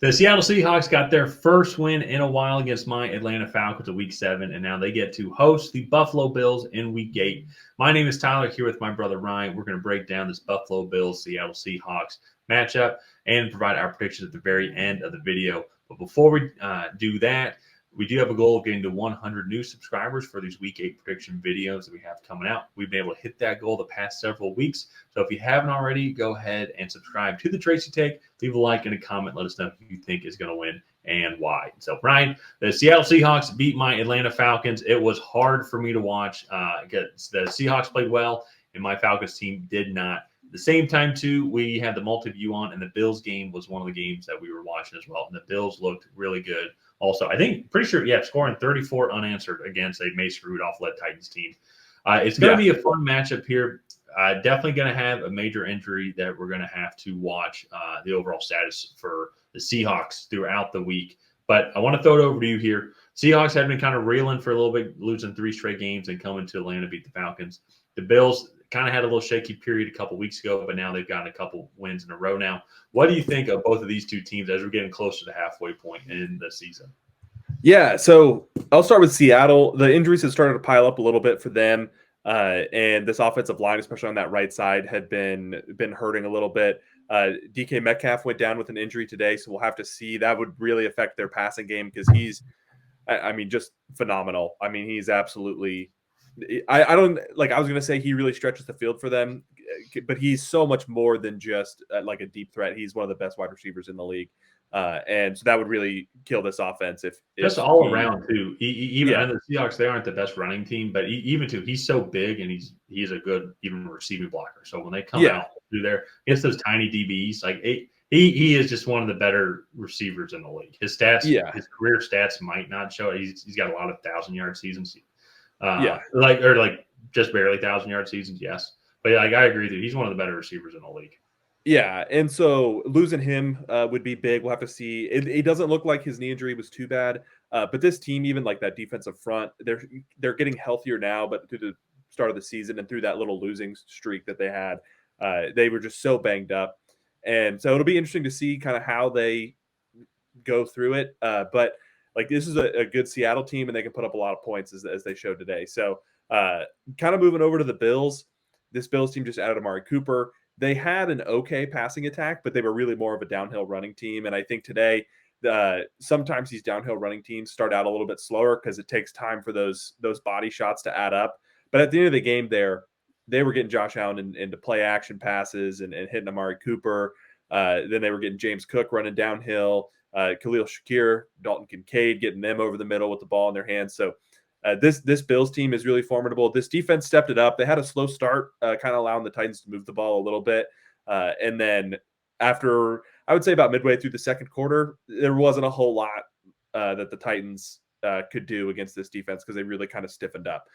The Seattle Seahawks got their first win in a while against my Atlanta Falcons in Week 7, and now they get to host the Buffalo Bills in Week 8. My name is Tyler, here with my brother Ryan. We're going to break down this Buffalo Bills-Seattle Seahawks matchup and provide our predictions at the very end of the video. But before we do that, we do have a goal of getting to 100 new subscribers for these Week 8 prediction videos that we have coming out. We've been able to hit that goal the past several weeks. So if you haven't already, go ahead and subscribe to the Tracy Take. Leave a like and a comment. Let us know who you think is going to win and why. So, Brian, the Seattle Seahawks beat my Atlanta Falcons. It was hard for me to watch. The Seahawks played well, and my Falcons team did not. At the same time, too, we had the multi-view on, and the Bills game was one of the games that we were watching as well. And the Bills looked really good. Also, I think, pretty sure, scoring 34 unanswered against a Mason Rudolph-led Titans team. It's going to be a fun matchup here. Definitely going to have a major injury that we're going to have to watch the overall status for the Seahawks throughout the week. But I want to throw it over to you here. Seahawks have been kind of reeling for a little bit, losing 3 straight games and coming to Atlanta to beat the Falcons. The Bills kind of had a little shaky period a couple weeks ago, but now they've gotten a couple wins in a row now. What do you think of both of these two teams as we're getting close to the halfway point in the season? Yeah, so I'll start with Seattle. The injuries have started to pile up a little bit for them, and this offensive line, especially on that right side, had been hurting a little bit. DK Metcalf went down with an injury today, so we'll have to see. That would really affect their passing game because he's, just phenomenal. I mean, he's absolutely. I don't like. I was going to say he really stretches the field for them, but he's so much more than just like a deep threat. He's one of the best wide receivers in the league. And so that would really kill this offense if just all around too. Even I know the Seahawks, they aren't the best running team, but he's so big and he's a good even receiving blocker. So when they come out through there, against those tiny DBs, like he is just one of the better receivers in the league. His stats, his career stats might not show it. He's got a lot of 1,000-yard seasons. Like just barely 1,000-yard seasons, yes. But I agree with you. He's one of the better receivers in the league. Yeah, and so losing him would be big. We'll have to see. It doesn't look like his knee injury was too bad, but this team, even like that defensive front, they're getting healthier now. But through the start of the season and through that little losing streak that they had, they were just so banged up. And so it'll be interesting to see kind of how they go through it. But like this is a good Seattle team, and they can put up a lot of points as they showed today. So kind of moving over to the Bills. This Bills team just added Amari Cooper. They had an okay passing attack, but they were really more of a downhill running team. And I think today, sometimes these downhill running teams start out a little bit slower because it takes time for those body shots to add up. But at the end of the game, they were getting Josh Allen into play action passes and hitting Amari Cooper. Then they were getting James Cook running downhill, Khalil Shakir, Dalton Kincaid getting them over the middle with the ball in their hands. So this Bills team is really formidable. This defense stepped it up. They had a slow start, kind of allowing the Titans to move the ball a little bit. And then after, I would say about midway through the second quarter, there wasn't a whole lot that the Titans could do against this defense because they really kind of stiffened up.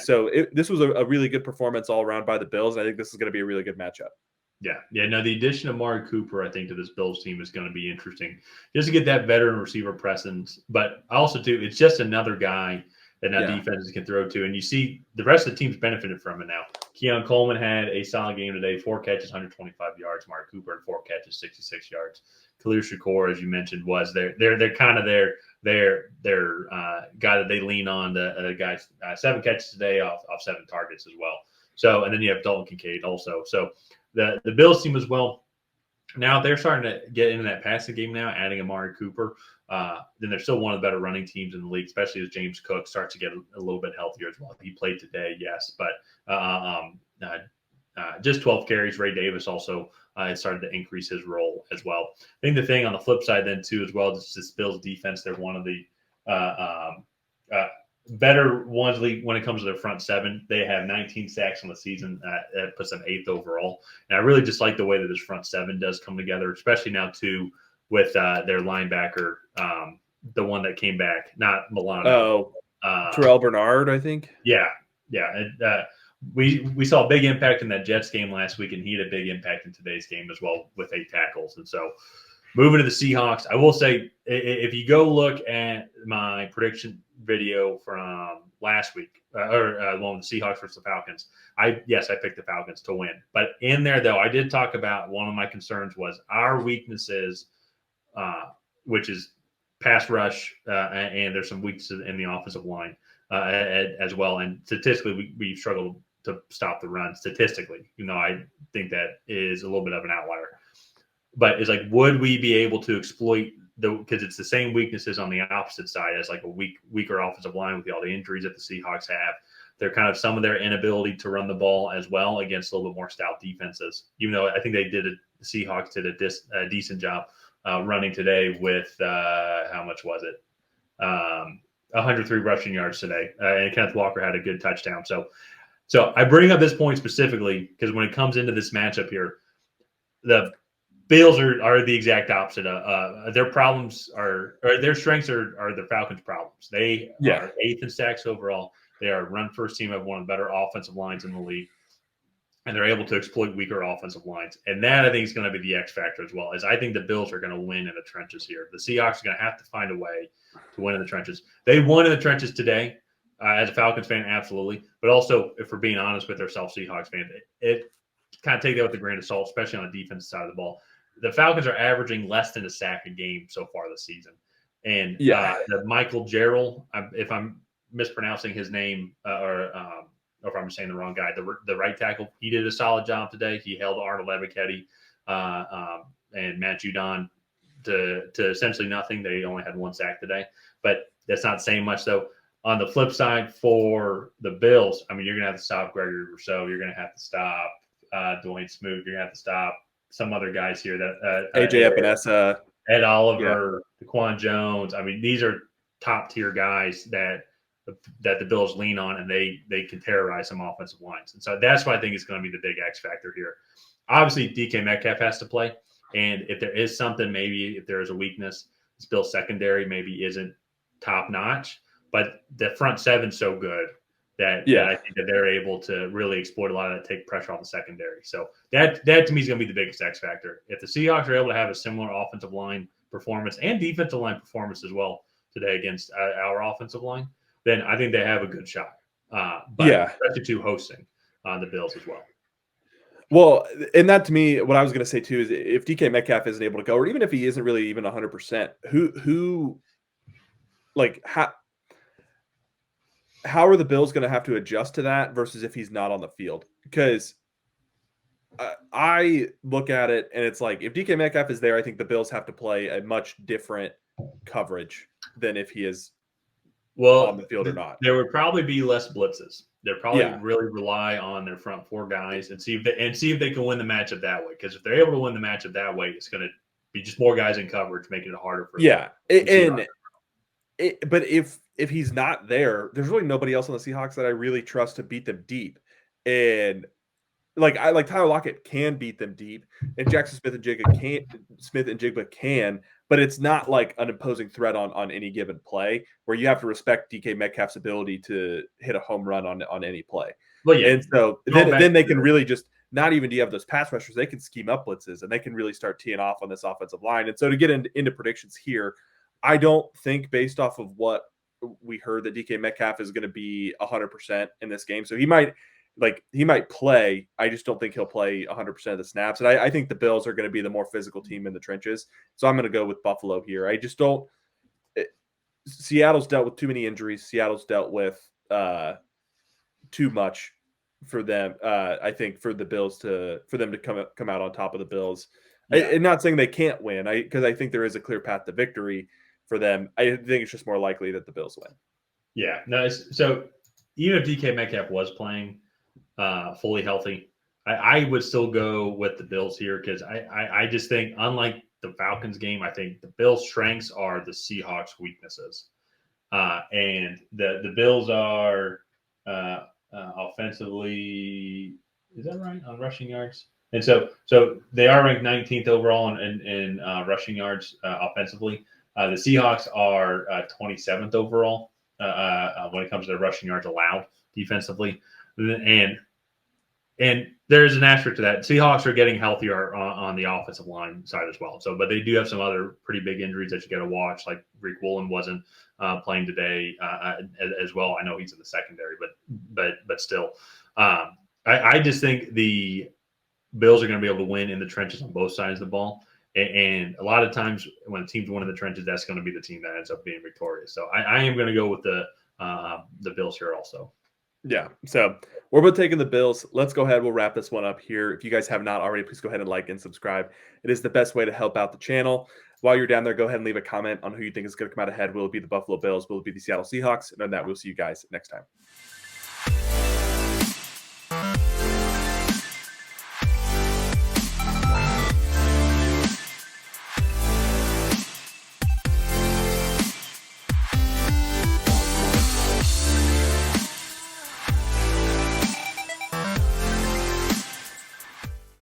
So this was a really good performance all around by the Bills. And I think this is going to be a really good matchup. Yeah. No, the addition of Amari Cooper, I think, to this Bills team is going to be interesting just to get that veteran receiver presence. But also, too, it's just another guy that now defenses can throw to. And you see the rest of the team's benefited from it now. Keon Coleman had a solid game today, 4 catches, 125 yards. Amari Cooper had 4 catches, 66 yards. Khalil Shakir, as you mentioned, was they're kind of their guy that they lean on. The guys 7 catches today off 7 targets as well. So, and then you have Dalton Kincaid also. So the Bills team as well. Now they're starting to get into that passing game now, adding Amari Cooper. Then they're still one of the better running teams in the league, especially as James Cook starts to get a little bit healthier as well. He played today, yes, but just 12 carries. Ray Davis also started to increase his role as well. I think the thing on the flip side then too as well, just this Bills defense, they're one of the better ones when it comes to their front 7. They have 19 sacks on the season. That puts them 8th overall. And I really just like the way that this front 7 does come together, especially now too with their linebacker, the one that came back, not Milano. Terrell Bernard, I think. Yeah. And, we saw a big impact in that Jets game last week, and he had a big impact in today's game as well with 8 tackles. And so moving to the Seahawks, I will say if you go look at my prediction video from last week, or one with the Seahawks versus the Falcons, I picked the Falcons to win. But in there, though, I did talk about one of my concerns was our weaknesses which is pass rush, and there's some weaknesses in the offensive line as well. And statistically, we've struggled to stop the run statistically. I think that is a little bit of an outlier. But it's like, would we be able to exploit because it's the same weaknesses on the opposite side as like a weaker offensive line with all the injuries that the Seahawks have. They're kind of some of their inability to run the ball as well against a little bit more stout defenses. Even though I think the Seahawks did a decent job running today with how much was it? 103 rushing yards today, and Kenneth Walker had a good touchdown. So I bring up this point specifically because when it comes into this matchup here, the Bills are the exact opposite. Their problems or their strengths are the Falcons' problems. They are 8th in sacks overall. They are a run-first team, have one of the better offensive lines in the league, and they're able to exploit weaker offensive lines. And that, I think, is going to be the X factor as well. As I think the Bills are going to win in the trenches here. The Seahawks are going to have to find a way to win in the trenches. They won in the trenches today. As a Falcons fan, absolutely. But also, if we're being honest with ourselves, Seahawks fans, it kind of take that with a grain of salt, especially on the defensive side of the ball. The Falcons are averaging less than a sack a game so far this season. And the Michael Jarrell, if I'm mispronouncing his name or if I'm saying the wrong guy, the right tackle, he did a solid job today. He held Arnold Ebiketie and Matt Judon to essentially nothing. They only had one sack today. But that's not saying much, though. On the flip side, for the Bills, I mean, you're going to have to stop Gregory Rousseau. You're going to have to stop Dwayne Smoot. You're going to have to stop some other guys here that AJ Epinesa, Ed Oliver, Daquan Jones. I mean, these are top tier guys that the Bills lean on, and they can terrorize some offensive lines. And so that's what I think is going to be the big X factor here. Obviously, DK Metcalf has to play, and if there is something, maybe if there is a weakness, this Bills secondary maybe isn't top notch, but the front seven's so good that I think that they're able to really exploit a lot of that, take pressure off the secondary. So that to me is going to be the biggest X factor. If the Seahawks are able to have a similar offensive line performance and defensive line performance as well today against our offensive line, then I think they have a good shot. Especially to hosting the Bills as well. Well, and that to me, what I was going to say too is if DK Metcalf isn't able to go, or even if he isn't really even 100%, who like how are the Bills going to have to adjust to that versus if he's not on the field? Because I look at it and it's like if DK Metcalf is there, I think the Bills have to play a much different coverage than if he is on the field or not. There would probably be less blitzes. They'll probably really rely on their front four guys and see if they can win the matchup that way. Because if they're able to win the matchup that way, it's going to be just more guys in coverage, making it harder for but if he's not there, there's really nobody else on the Seahawks that I really trust to beat them deep. And Tyler Lockett can beat them deep, and Jackson Smith and Jigba can, but it's not like an imposing threat on any given play where you have to respect DK Metcalf's ability to hit a home run on any play. Well, yeah. And so then they can really just not even do you have those pass rushers, they can scheme up blitzes and they can really start teeing off on this offensive line. And so to get into predictions here, I don't think based off of what we heard that DK Metcalf is going to be 100% in this game. So he might play. I just don't think he'll play 100% of the snaps. And I think the Bills are going to be the more physical team in the trenches. So I'm going to go with Buffalo here. I just don't. Seattle's dealt with too many injuries. Seattle's dealt with too much for them. I think for the Bills for them to come out on top of the Bills. Yeah. I'm not saying they can't win. Because I think there is a clear path to victory for them. I think it's just more likely that the Bills win. Yeah. No. So even if DK Metcalf was playing fully healthy, I would still go with the Bills here because I just think, unlike the Falcons game, I think the Bills' strengths are the Seahawks' weaknesses. And the Bills are offensively, is that right, on rushing yards? And so they are ranked 19th overall in rushing yards offensively. The Seahawks are 27th overall when it comes to rushing yards allowed defensively. And there's an asterisk to that. Seahawks are getting healthier on the offensive line side as well. So, but they do have some other pretty big injuries that you got to watch. Like Greek Woolen wasn't playing today as well. I know he's in the secondary, but still, I just think the Bills are going to be able to win in the trenches on both sides of the ball. And a lot of times when a team's winning the trenches, that's going to be the team that ends up being victorious. So I am going to go with the Bills here also. Yeah. So we're both taking the Bills. Let's go ahead. We'll wrap this one up here. If you guys have not already, please go ahead and like and subscribe. It is the best way to help out the channel. While you're down there, go ahead and leave a comment on who you think is going to come out ahead. Will it be the Buffalo Bills? Will it be the Seattle Seahawks? And on that, we'll see you guys next time.